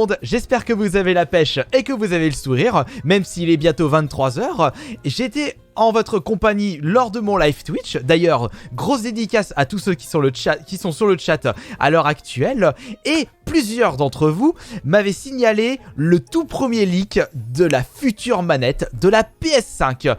monde, j'espère que vous avez la pêche et que vous avez le sourire, même s'il est bientôt 23 h. J'étais en votre compagnie lors de mon live Twitch. D'ailleurs, grosse dédicace à tous ceux qui sont sur le chat à l'heure actuelle. Et plusieurs d'entre vous m'avaient signalé le tout premier leak de la future manette de la PS5.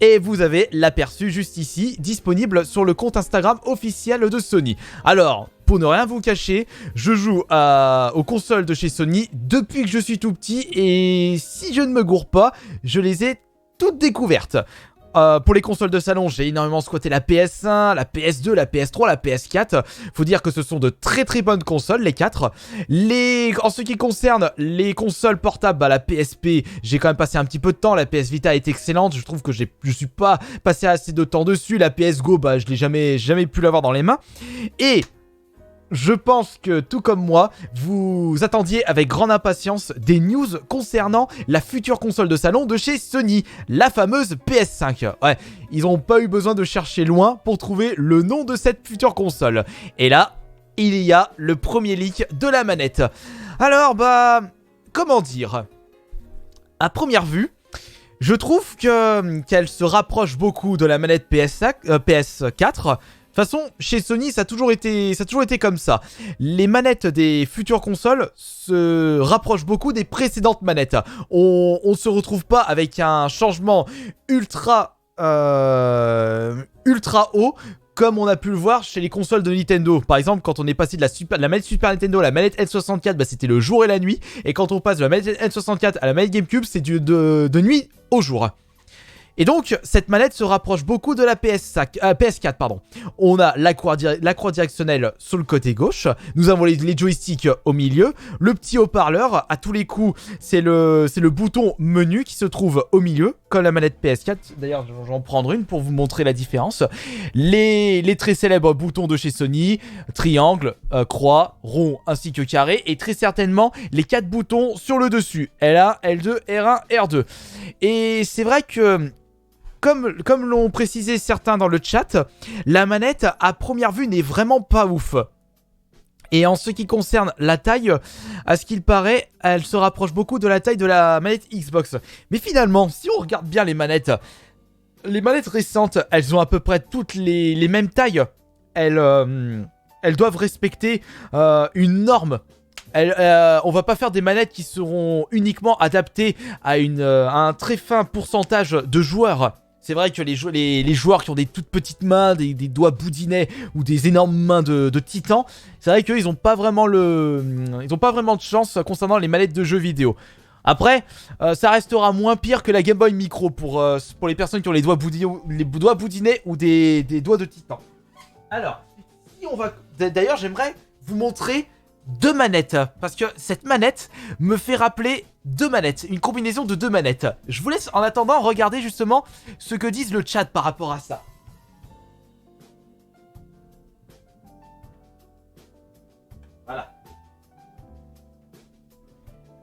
Et vous avez l'aperçu juste ici, disponible sur le compte Instagram officiel de Sony. Alors, pour ne rien vous cacher, je joue aux consoles de chez Sony depuis que je suis tout petit. Et si je ne me gourre pas, je les ai toutes découvertes. Pour les consoles de salon, j'ai énormément squatté la PS1, la PS2, la PS3, la PS4. Faut dire que ce sont de très très bonnes consoles, les 4. En ce qui concerne les consoles portables, bah, la PSP, j'ai quand même passé un petit peu de temps. La PS Vita est excellente. Je trouve que je suis pas passé assez de temps dessus. La PS Go, bah, je l'ai jamais pu l'avoir dans les mains. Et je pense que, tout comme moi, vous attendiez avec grande impatience des news concernant la future console de salon de chez Sony, la fameuse PS5. Ouais, ils n'ont pas eu besoin de chercher loin pour trouver le nom de cette future console. Et là, il y a le premier leak de la manette. Alors, bah, comment dire ? À première vue, je trouve qu'elle se rapproche beaucoup de la manette PS4. De toute façon, chez Sony, ça a toujours été comme ça. Les manettes des futures consoles se rapprochent beaucoup des précédentes manettes. On se retrouve pas avec un changement ultra haut, comme on a pu le voir chez les consoles de Nintendo. Par exemple, quand on est passé de la manette Super Nintendo à la manette N64, bah, c'était le jour et la nuit. Et quand on passe de la manette N64 à la manette GameCube, c'est de nuit au jour. Et donc, cette manette se rapproche beaucoup de la PS4, pardon. On a la croix directionnelle sur le côté gauche. Nous avons les joysticks au milieu. Le petit haut-parleur, à tous les coups, c'est le bouton menu qui se trouve au milieu, comme la manette PS4. D'ailleurs, je vais en prendre une pour vous montrer la différence. Les très célèbres boutons de chez Sony, triangle, croix, rond, ainsi que carré. Et très certainement, les 4 boutons sur le dessus. L1, L2, R1, R2. Et c'est vrai que comme l'ont précisé certains dans le chat, la manette à première vue n'est vraiment pas ouf. Et en ce qui concerne la taille, à ce qu'il paraît, elle se rapproche beaucoup de la taille de la manette Xbox. Mais finalement, si on regarde bien les manettes récentes, elles ont à peu près toutes les mêmes tailles. Elles doivent respecter une norme. On va pas faire des manettes qui seront uniquement adaptées à un très fin pourcentage de joueurs. C'est vrai que les joueurs qui ont des toutes petites mains, des doigts boudinets ou des énormes mains de titans, c'est vrai qu'ils n'ont pas vraiment de chance concernant les manettes de jeux vidéo. Après, ça restera moins pire que la Game Boy Micro pour les personnes qui ont les doigts boudinets ou des doigts de titan. Alors, si on va... D'ailleurs, j'aimerais vous montrer 2 manettes, parce que cette manette me fait rappeler 2 manettes, une combinaison de 2 manettes. Je vous laisse en attendant regarder justement ce que disent le chat par rapport à ça. Voilà.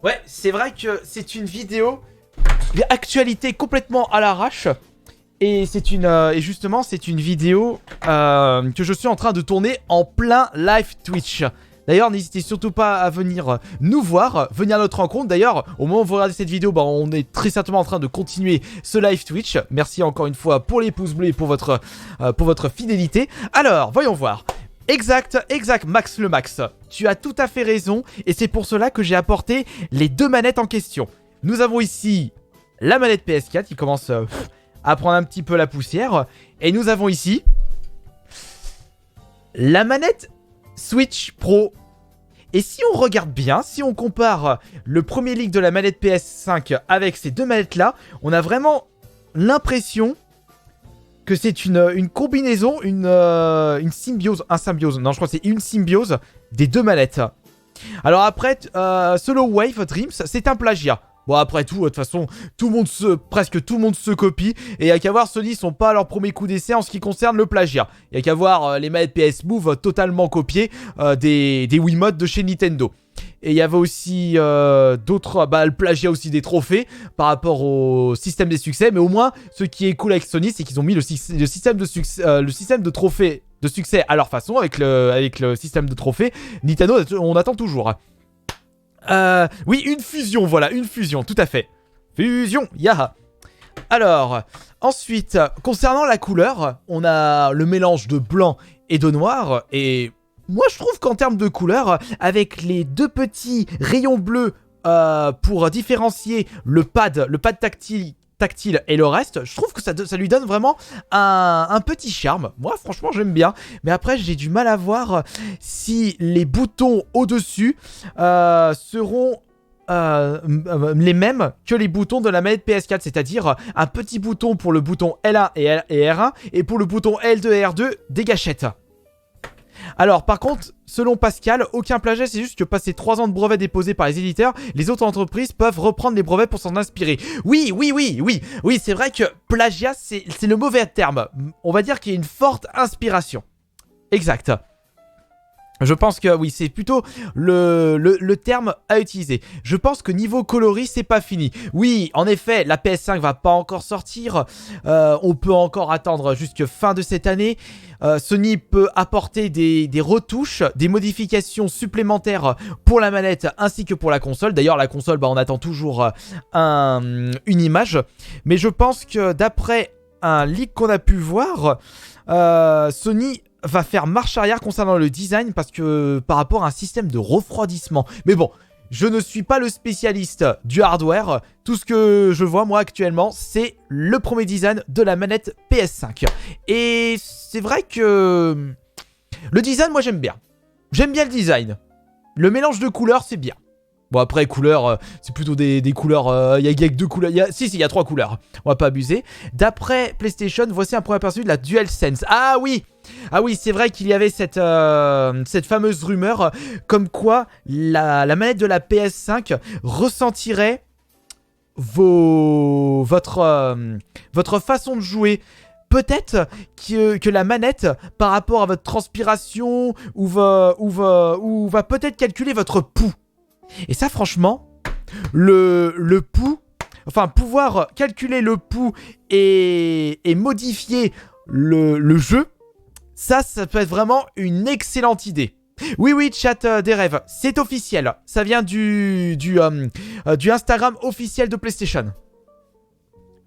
Ouais, c'est vrai que c'est une vidéo actualité complètement à l'arrache. Et justement, c'est une vidéo que je suis en train de tourner en plein live Twitch. D'ailleurs, n'hésitez surtout pas à venir nous voir, venir à notre rencontre. D'ailleurs, au moment où vous regardez cette vidéo, bah, on est très certainement en train de continuer ce live Twitch. Merci encore une fois pour les pouces bleus et pour votre fidélité. Alors, voyons voir. Exact, Max le Max. Tu as tout à fait raison et c'est pour cela que j'ai apporté les 2 manettes en question. Nous avons ici la manette PS4 qui commence à prendre un petit peu la poussière. Et nous avons ici la manette Switch Pro. Et si on regarde bien, si on compare le premier leak de la manette PS5 avec ces 2 manettes là, on a vraiment l'impression que c'est une combinaison, une symbiose, non je crois que c'est une symbiose des 2 manettes. Alors après, Solo Wave Dreams, c'est un plagiat. Bon après tout, de toute façon, presque tout le monde se copie. Et il n'y a qu'à voir, Sony sont pas à leur premier coup d'essai en ce qui concerne le plagiat. Il n'y a qu'à voir les manettes PS Move totalement copiées des Wiimote de chez Nintendo. Et il y avait aussi d'autres, le plagiat aussi des trophées par rapport au système des succès. Mais au moins, ce qui est cool avec Sony, c'est qu'ils ont mis le système de trophées de succès à leur façon avec le système de trophées. Nintendo, on attend toujours. Oui, une fusion, voilà, une fusion, tout à fait. Fusion, yaha. Alors, ensuite, concernant la couleur, on a le mélange de blanc et de noir. Et moi, je trouve qu'en termes de couleur, avec les deux petits rayons bleus pour différencier le pad tactile et le reste, je trouve que ça lui donne vraiment un petit charme. Moi, franchement, j'aime bien. Mais après, j'ai du mal à voir si les boutons au-dessus seront les mêmes que les boutons de la manette PS4, c'est-à-dire un petit bouton pour le bouton L1 et R1 et pour le bouton L2 et R2 des gâchettes. Alors par contre, selon Pascal, aucun plagiat, c'est juste que passé 3 ans de brevets déposés par les éditeurs, les autres entreprises peuvent reprendre les brevets pour s'en inspirer. Oui, c'est vrai que plagiat, c'est le mauvais terme. On va dire qu'il y a une forte inspiration. Exact. Je pense que oui, c'est plutôt le terme à utiliser. Je pense que niveau coloris, c'est pas fini. Oui, en effet, la PS5 va pas encore sortir. On peut encore attendre jusque fin de cette année. Sony peut apporter des retouches, des modifications supplémentaires pour la manette ainsi que pour la console. D'ailleurs, la console, on attend toujours une image. Mais je pense que d'après un leak qu'on a pu voir, Sony va faire marche arrière concernant le design parce que par rapport à un système de refroidissement. Mais bon, je ne suis pas le spécialiste du hardware. Tout ce que je vois moi actuellement, c'est le premier design de la manette PS5. Et c'est vrai que le design, moi j'aime bien. J'aime bien le design. Le mélange de couleurs, c'est bien. Bon après couleurs, c'est plutôt des couleurs, il y a que 2 couleurs, il y a 3 couleurs, on va pas abuser. D'après PlayStation, voici un premier aperçu de la DualSense. Ah oui, c'est vrai qu'il y avait cette fameuse rumeur comme quoi la manette de la PS5 ressentirait votre façon de jouer. Peut-être que la manette, par rapport à votre transpiration, ou va peut-être calculer votre pouls. Et ça, franchement, le pouls, enfin, pouvoir calculer le pouls et modifier le jeu, ça peut être vraiment une excellente idée. Oui, chat des rêves, c'est officiel. Ça vient du Instagram officiel de PlayStation.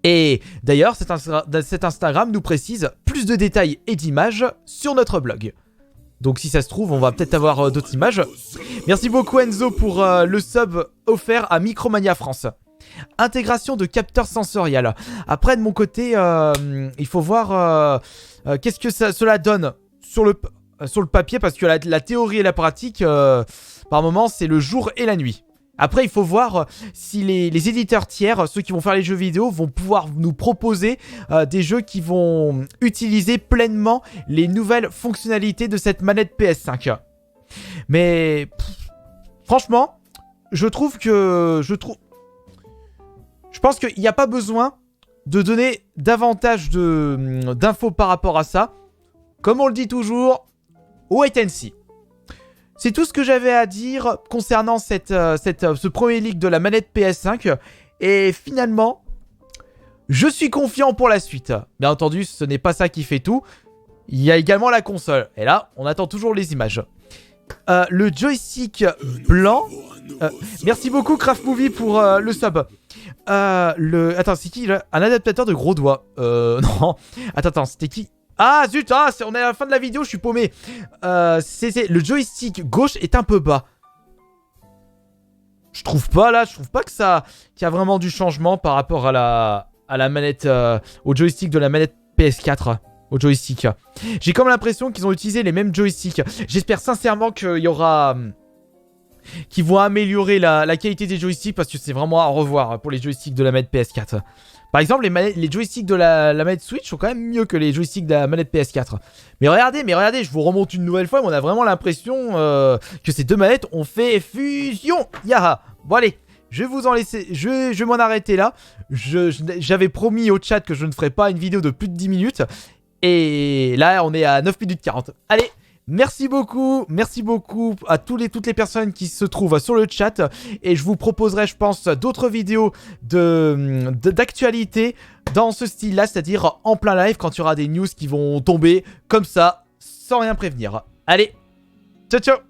Et d'ailleurs, cet Instagram nous précise plus de détails et d'images sur notre blog. Donc si ça se trouve, on va peut-être avoir d'autres images. Merci beaucoup Enzo pour le sub offert à Micromania France. Intégration de capteurs sensoriels. Après de mon côté, il faut voir qu'est-ce que cela donne sur le papier. Parce que la théorie et la pratique, par moment, c'est le jour et la nuit. Après, il faut voir si les éditeurs tiers, ceux qui vont faire les jeux vidéo, vont pouvoir nous proposer des jeux qui vont utiliser pleinement les nouvelles fonctionnalités de cette manette PS5. Mais franchement, je pense qu'il n'y a pas besoin de donner davantage d'infos par rapport à ça. Comme on le dit toujours, wait and see. C'est tout ce que j'avais à dire concernant ce premier leak de la manette PS5. Et finalement, je suis confiant pour la suite. Bien entendu, ce n'est pas ça qui fait tout. Il y a également la console. Et là, on attend toujours les images. Le joystick blanc. Merci beaucoup Craft Movie pour le sub. Attends, c'est qui là? Un adaptateur de gros doigts. Non. Attends, c'était qui? Ah zut, on est à la fin de la vidéo, je suis paumé. Le joystick gauche est un peu bas. Je trouve pas là, qu'il y a vraiment du changement par rapport à la manette, au joystick de la manette PS4. Au joystick. J'ai comme l'impression qu'ils ont utilisé les mêmes joysticks. J'espère sincèrement qu'il y aura... qu'ils vont améliorer la qualité des joysticks parce que c'est vraiment à revoir pour les joysticks de la manette PS4. Par exemple, les joysticks de la manette Switch sont quand même mieux que les joysticks de la manette PS4. Mais regardez, je vous remonte une nouvelle fois, mais on a vraiment l'impression que ces deux manettes ont fait fusion. Yaha. Bon allez, je vais vous en laisser, je vais m'en arrêter là. J'avais promis au chat que je ne ferais pas une vidéo de plus de 10 minutes. Et là, on est à 9 minutes 40. Allez, merci beaucoup à toutes les personnes qui se trouvent sur le chat. Et je vous proposerai, je pense, d'autres vidéos d'actualité dans ce style-là, c'est-à-dire en plein live quand il y aura des news qui vont tomber comme ça, sans rien prévenir. Allez, ciao ciao.